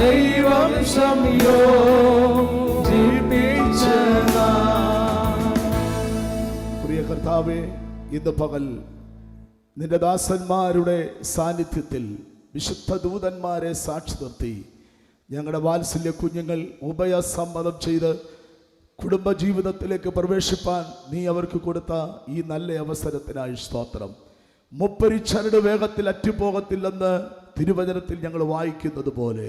ദൈവം പ്രിയ കർത്താവേ, ഇന്ന് പകൽ നിന്റെ ദാസന്മാരുടെ സാന്നിധ്യത്തിൽ വിശുദ്ധ ദൂതന്മാരെ സാക്ഷി നിർത്തി ഞങ്ങളുടെ വാത്സല്യ കുഞ്ഞുങ്ങൾ ഉഭയസമ്മതം ചെയ്ത് കുടുംബജീവിതത്തിലേക്ക് പ്രവേശിപ്പാൻ നീ അവർക്ക് കൊടുത്ത ഈ നല്ല അവസരത്തിനായി സ്തോത്രം. മുപ്പരിച്ചരുടെ വേഗത്തിൽ അറ്റുപോകത്തില്ലെന്ന് തിരുവചനത്തിൽ ഞങ്ങൾ വായിക്കുന്നത് പോലെ